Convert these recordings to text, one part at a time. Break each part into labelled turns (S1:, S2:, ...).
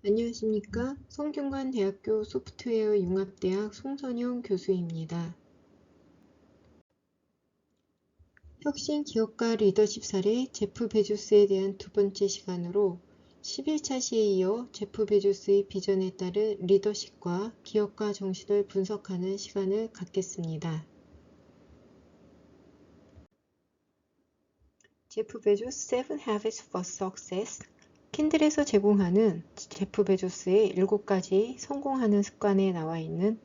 S1: 안녕하십니까. 성균관대학교 소프트웨어 융합대학 송선용 교수입니다. 혁신 기업가 리더십 사례 제프 베조스에 대한 두 번째 시간으로 11차 시에 이어 제프 베조스의 비전에 따른 리더십과 기업가 정신을 분석하는 시간을 갖겠습니다. 제프 베조스 7 Habits for Success 킨들에서 제공하는 제프 베조스의 7가지 성공하는 습관에 나와 있는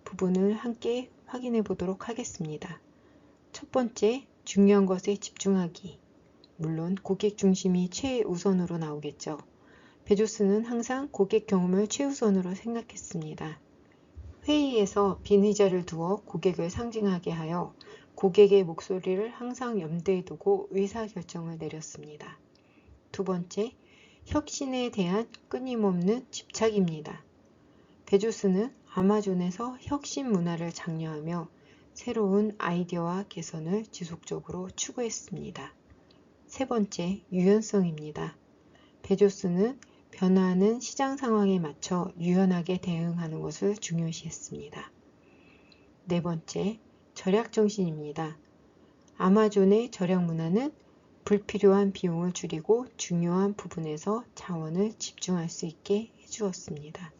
S1: 부분을 함께 확인해 보도록 하겠습니다. 첫 번째, 중요한 것에 집중하기. 물론 고객 중심이 최우선으로 나오겠죠. 베조스는 항상 고객 경험을 최우선으로 생각했습니다. 회의에서 빈 의자를 두어 고객을 상징하게 하여 고객의 목소리를 항상 염두에 두고 의사결정을 내렸습니다. 두 번째, 혁신에 대한 끊임없는 집착입니다. 베조스는 아마존에서 혁신 문화를 장려하며 새로운 아이디어와 개선을 지속적으로 추구했습니다. 세 번째, 유연성입니다. 베조스는 변화하는 시장 상황에 맞춰 유연하게 대응하는 것을 중요시했습니다. 네 번째, 절약 정신입니다. 아마존의 절약 문화는 불필요한 비용을 줄이고 중요한 부분에서 자원을 집중할 수 있게 해주었습니다.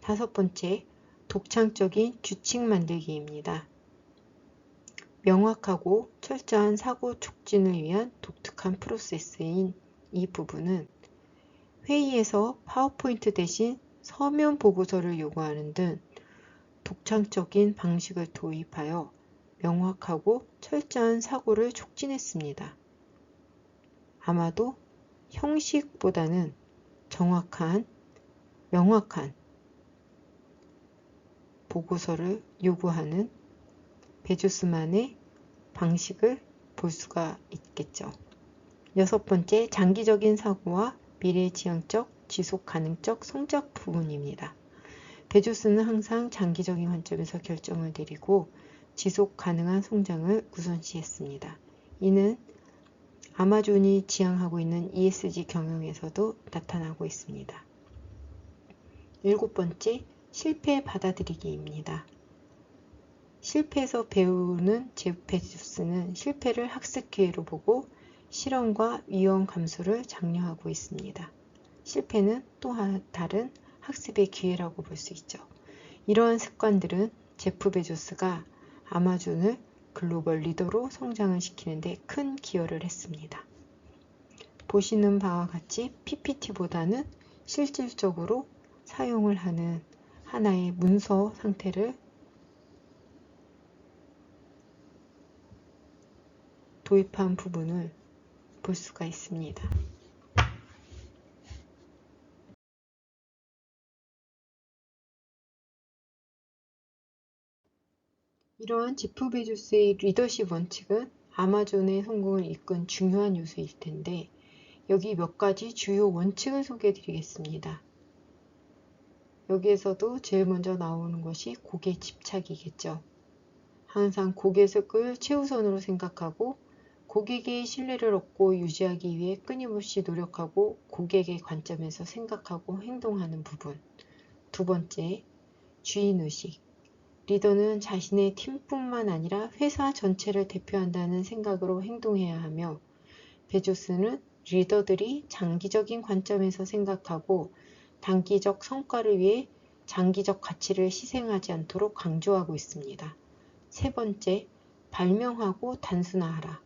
S1: 다섯 번째, 독창적인 규칙 만들기입니다. 명확하고 철저한 사고 촉진을 위한 독특한 프로세스인 이 부분은 회의에서 파워포인트 대신 서면 보고서를 요구하는 등 독창적인 방식을 도입하여 명확하고 철저한 사고를 촉진했습니다. 아마도 형식보다는 명확한 보고서를 요구하는 베조스만의 방식을 볼 수가 있겠죠. 여섯 번째, 장기적인 사고와 미래지향적, 지속가능적 성장 부분입니다. 베조스는 항상 장기적인 관점에서 결정을 내리고 지속가능한 성장을 우선시했습니다. 이는 아마존이 지향하고 있는 ESG 경영에서도 나타나고 있습니다. 일곱 번째, 실패 받아들이기입니다. 실패에서 배우는 제프 베조스는 실패를 학습 기회로 보고 실험과 위험 감소를 장려하고 있습니다. 실패는 또 다른 학습의 기회라고 볼 수 있죠. 이러한 습관들은 제프 베조스가 아마존을 글로벌 리더로 성장을 시키는데 큰 기여를 했습니다. 보시는 바와 같이 PPT보다는 실질적으로 사용을 하는 하나의 문서 상태를 도입한 부분을 볼 수가 있습니다. 이러한 제프 베조스의 리더십 원칙은 아마존의 성공을 이끈 중요한 요소일 텐데 여기 몇 가지 주요 원칙을 소개해 드리겠습니다. 여기에서도 제일 먼저 나오는 것이 고객 집착이겠죠. 항상 고객을 최우선으로 생각하고 고객의 신뢰를 얻고 유지하기 위해 끊임없이 노력하고 고객의 관점에서 생각하고 행동하는 부분. 두 번째, 주인의식. 리더는 자신의 팀뿐만 아니라 회사 전체를 대표한다는 생각으로 행동해야 하며 베조스는 리더들이 장기적인 관점에서 생각하고 단기적 성과를 위해 장기적 가치를 희생하지 않도록 강조하고 있습니다. 세 번째, 발명하고 단순화하라.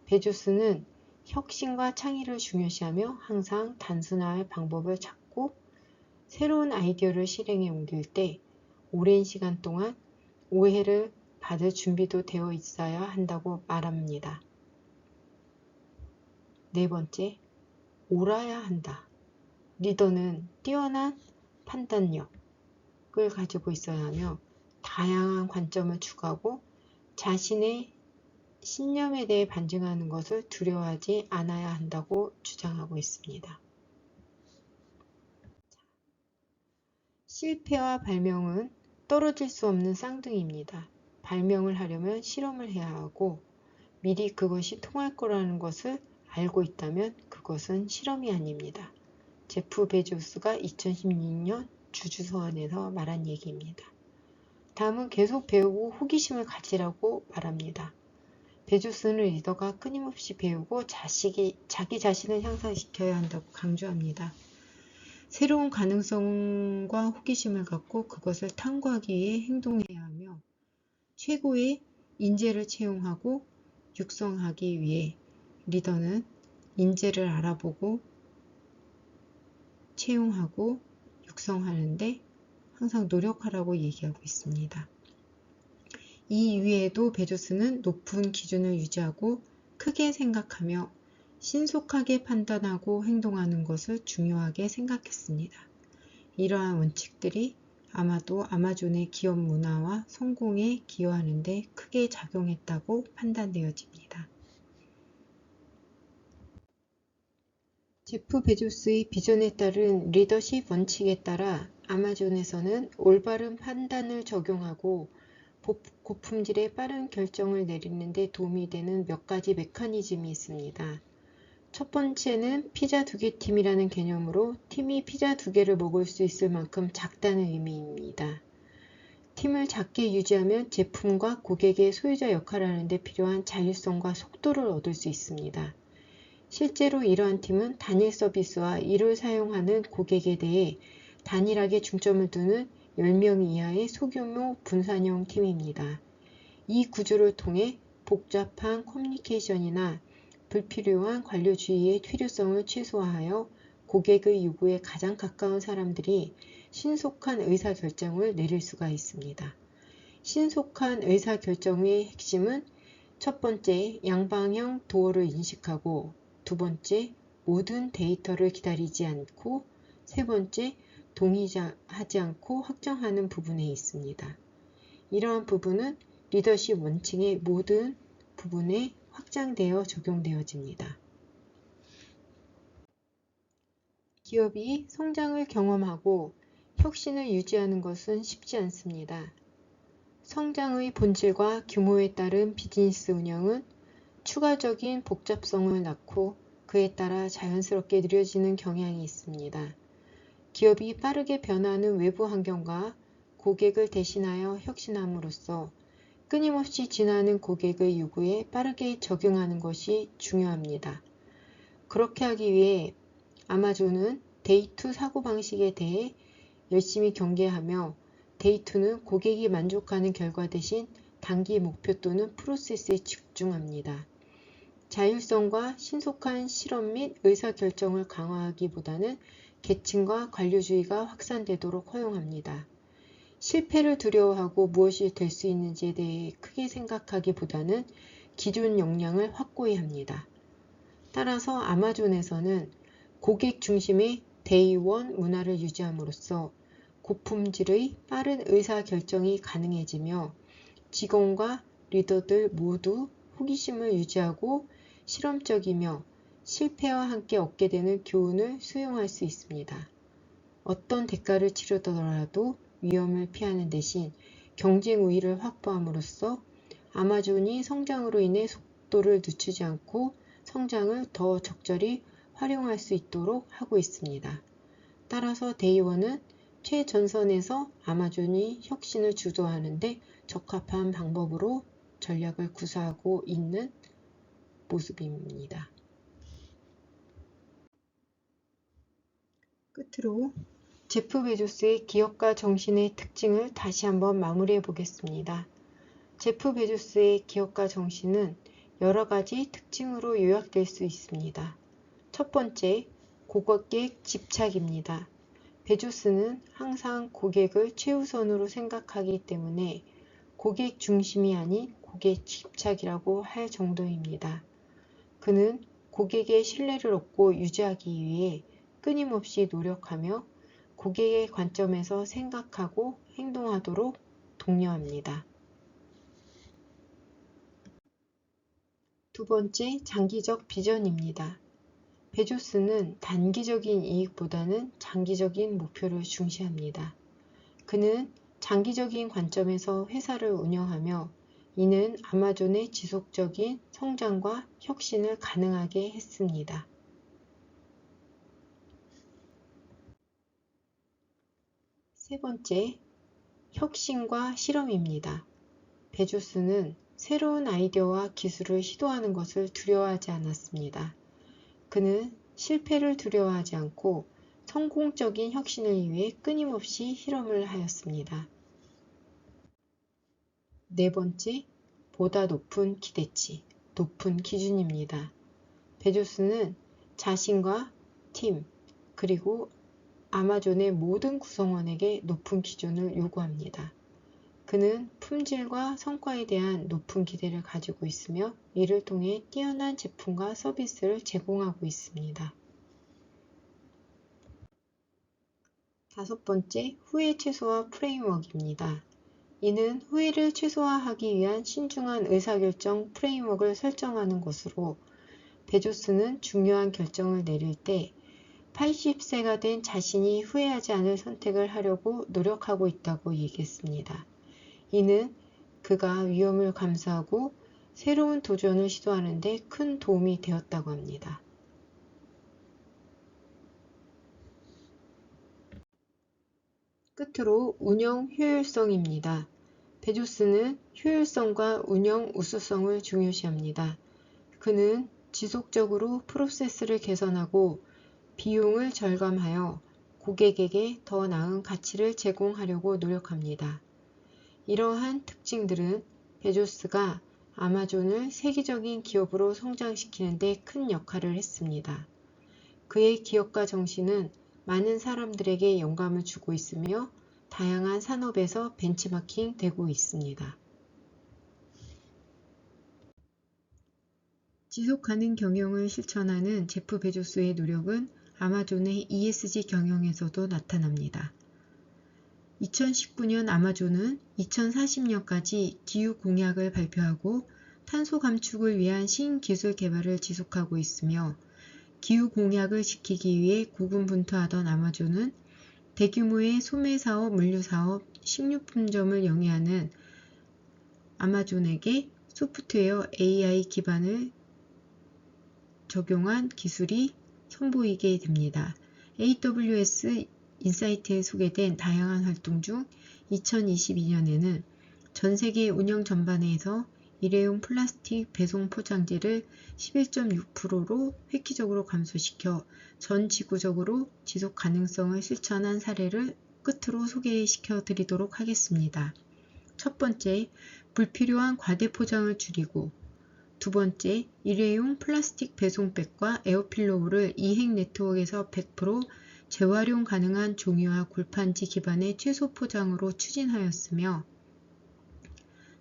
S1: 베조스는 혁신과 창의를 중요시하며 항상 단순화할 방법을 찾고 새로운 아이디어를 실행에 옮길 때 오랜 시간 동안 오해를 받을 준비도 되어 있어야 한다고 말합니다. 네 번째, 옳아야 한다. 리더는 뛰어난 판단력을 가지고 있어야 하며 다양한 관점을 추구하고 자신의 신념에 대해 반증하는 것을 두려워하지 않아야 한다고 주장하고 있습니다. 실패와 발명은 떨어질 수 없는 쌍둥이입니다. 발명을 하려면 실험을 해야 하고 미리 그것이 통할 거라는 것을 알고 있다면 그것은 실험이 아닙니다. 제프 베조스가 2016년 주주서원에서 말한 얘기입니다. 다음은 계속 배우고 호기심을 가지라고 말합니다. 베조스는 리더가 끊임없이 배우고 자기 자신을 향상시켜야 한다고 강조합니다. 새로운 가능성과 호기심을 갖고 그것을 탐구하기 위해 행동해야 하며 최고의 인재를 채용하고 육성하기 위해 리더는 인재를 알아보고 채용하고 육성하는데 항상 노력하라고 얘기하고 있습니다. 이 이외에도 베조스는 높은 기준을 유지하고 크게 생각하며 신속하게 판단하고 행동하는 것을 중요하게 생각했습니다. 이러한 원칙들이 아마도 아마존의 기업 문화와 성공에 기여하는 데 크게 작용했다고 판단되어집니다. 제프 베조스의 비전에 따른 리더십 원칙에 따라 아마존에서는 올바른 판단을 적용하고 고품질의 빠른 결정을 내리는 데 도움이 되는 몇 가지 메커니즘이 있습니다. 첫 번째는 피자 2개 팀이라는 개념으로 팀이 피자 2개를 먹을 수 있을 만큼 작다는 의미입니다. 팀을 작게 유지하면 제품과 고객의 소유자 역할을 하는 데 필요한 자율성과 속도를 얻을 수 있습니다. 실제로 이러한 팀은 단일 서비스와 이를 사용하는 고객에 대해 단일하게 중점을 두는 10명 이하의 소규모 분산형 팀입니다. 이 구조를 통해 복잡한 커뮤니케이션이나 불필요한 관료주의의 필요성을 최소화하여 고객의 요구에 가장 가까운 사람들이 신속한 의사결정을 내릴 수가 있습니다. 신속한 의사결정의 핵심은 첫 번째, 양방향 도어를 인식하고 두 번째, 모든 데이터를 기다리지 않고 세 번째, 동의하지 않고 확정하는 부분에 있습니다. 이러한 부분은 리더십 원칙의 모든 부분에 확장되어 적용되어집니다. 기업이 성장을 경험하고 혁신을 유지하는 것은 쉽지 않습니다. 성장의 본질과 규모에 따른 비즈니스 운영은 추가적인 복잡성을 낳고 그에 따라 자연스럽게 느려지는 경향이 있습니다. 기업이 빠르게 변화하는 외부 환경과 고객을 대신하여 혁신함으로써 끊임없이 진화하는 고객의 요구에 빠르게 적응하는 것이 중요합니다. 그렇게 하기 위해 아마존은 데이2 사고방식에 대해 열심히 경계하며 데이2는 고객이 만족하는 결과 대신 단기 목표 또는 프로세스에 집중합니다. 자율성과 신속한 실험 및 의사결정을 강화하기보다는 계층과 관료주의가 확산되도록 허용합니다. 실패를 두려워하고 무엇이 될 수 있는지에 대해 크게 생각하기보다는 기존 역량을 확고히 합니다. 따라서 아마존에서는 고객 중심의 데이1 문화를 유지함으로써 고품질의 빠른 의사결정이 가능해지며 직원과 리더들 모두 호기심을 유지하고 실험적이며 실패와 함께 얻게 되는 교훈을 수용할 수 있습니다. 어떤 대가를 치르더라도 위험을 피하는 대신 경쟁 우위를 확보함으로써 아마존이 성장으로 인해 속도를 늦추지 않고 성장을 더 적절히 활용할 수 있도록 하고 있습니다. 따라서 데이원은 최전선에서 아마존이 혁신을 주도하는 데 적합한 방법으로 전략을 구사하고 있는 모습입니다. 끝으로 제프 베조스의 기업가 정신의 특징을 다시 한번 마무리해 보겠습니다. 제프 베조스의 기업가 정신은 여러 가지 특징으로 요약될 수 있습니다. 첫 번째, 고객 집착입니다. 베조스는 항상 고객을 최우선으로 생각하기 때문에 고객 중심이 아닌 고객 집착이라고 할 정도입니다. 그는 고객의 신뢰를 얻고 유지하기 위해 끊임없이 노력하며 고객의 관점에서 생각하고 행동하도록 독려합니다. 두 번째, 장기적 비전입니다. 베조스는 단기적인 이익보다는 장기적인 목표를 중시합니다. 그는 장기적인 관점에서 회사를 운영하며 이는 아마존의 지속적인 성장과 혁신을 가능하게 했습니다. 세 번째, 혁신과 실험입니다. 베조스는 새로운 아이디어와 기술을 시도하는 것을 두려워하지 않았습니다. 그는 실패를 두려워하지 않고 성공적인 혁신을 위해 끊임없이 실험을 하였습니다. 네 번째, 보다 높은 기대치, 높은 기준입니다. 베조스는 자신과 팀, 그리고 아마존의 모든 구성원에게 높은 기준을 요구합니다. 그는 품질과 성과에 대한 높은 기대를 가지고 있으며 이를 통해 뛰어난 제품과 서비스를 제공하고 있습니다. 다섯 번째, 후회 최소화 프레임워크입니다. 이는 후회를 최소화하기 위한 신중한 의사결정 프레임워크를 설정하는 것으로 베조스는 중요한 결정을 내릴 때 80세가 된 자신이 후회하지 않을 선택을 하려고 노력하고 있다고 얘기했습니다. 이는 그가 위험을 감수하고 새로운 도전을 시도하는 데 큰 도움이 되었다고 합니다. 끝으로 운영 효율성입니다. 베조스는 효율성과 운영 우수성을 중요시합니다. 그는 지속적으로 프로세스를 개선하고 비용을 절감하여 고객에게 더 나은 가치를 제공하려고 노력합니다. 이러한 특징들은 베조스가 아마존을 세계적인 기업으로 성장시키는 데 큰 역할을 했습니다. 그의 기업가 정신은 많은 사람들에게 영감을 주고 있으며 다양한 산업에서 벤치마킹 되고 있습니다. 지속가능 경영을 실천하는 제프 베조스의 노력은 아마존의 ESG 경영에서도 나타납니다. 2019년 아마존은 2040년까지 기후 공약을 발표하고 탄소 감축을 위한 신기술 개발을 지속하고 있으며 기후 공약을 지키기 위해 고군분투하던 아마존은 대규모의 소매사업, 물류사업, 식료품점을 영위하는 아마존에게 소프트웨어 AI 기반을 적용한 기술이 선보이게 됩니다. AWS 인사이트에 소개된 다양한 활동 중 2022년에는 전 세계 운영 전반에서 일회용 플라스틱 배송 포장재를 11.6%로 획기적으로 감소시켜 전 지구적으로 지속 가능성을 실천한 사례를 끝으로 소개시켜 드리도록 하겠습니다. 첫 번째, 불필요한 과대 포장을 줄이고 두 번째, 일회용 플라스틱 배송백과 에어필로우를 이행 네트워크에서 100% 재활용 가능한 종이와 골판지 기반의 최소 포장으로 추진하였으며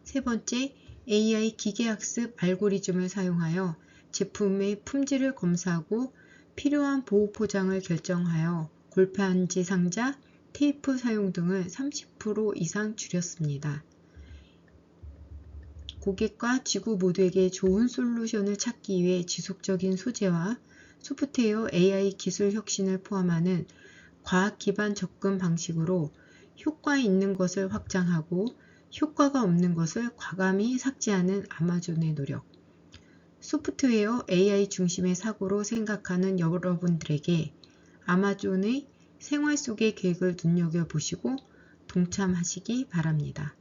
S1: 세 번째, AI 기계학습 알고리즘을 사용하여 제품의 품질을 검사하고 필요한 보호 포장을 결정하여 골판지 상자, 테이프 사용 등을 30% 이상 줄였습니다. 고객과 지구 모두에게 좋은 솔루션을 찾기 위해 지속적인 소재와 소프트웨어 AI 기술 혁신을 포함하는 과학 기반 접근 방식으로 효과 있는 것을 확장하고 효과가 없는 것을 과감히 삭제하는 아마존의 노력. 소프트웨어 AI 중심의 사고로 생각하는 여러분들에게 아마존의 생활 속의 계획을 눈여겨보시고 동참하시기 바랍니다.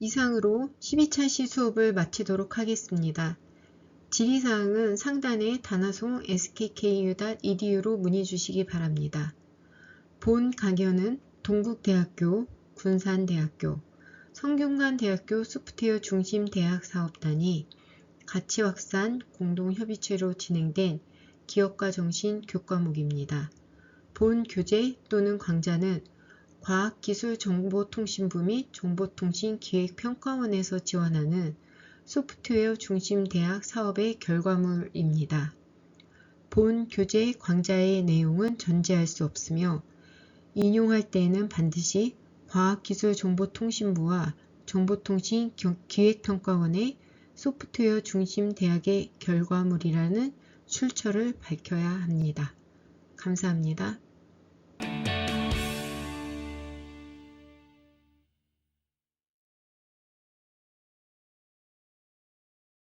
S1: 이상으로 12차시 수업을 마치도록 하겠습니다. 질의사항은 상단의 다나송 skku.edu로 문의 주시기 바랍니다. 본 강연은 동국대학교, 군산대학교, 성균관대학교 소프트웨어 중심 대학사업단이 가치확산 공동협의체로 진행된 기업가 정신 교과목입니다. 본 교재 또는 강좌는 과학기술정보통신부 및 정보통신기획평가원에서 지원하는 소프트웨어 중심 대학 사업의 결과물입니다. 본 교재 강좌의 내용은 전제할 수 없으며 인용할 때에는 반드시 과학기술정보통신부와 정보통신기획평가원의 소프트웨어 중심 대학의 결과물이라는 출처를 밝혀야 합니다. 감사합니다.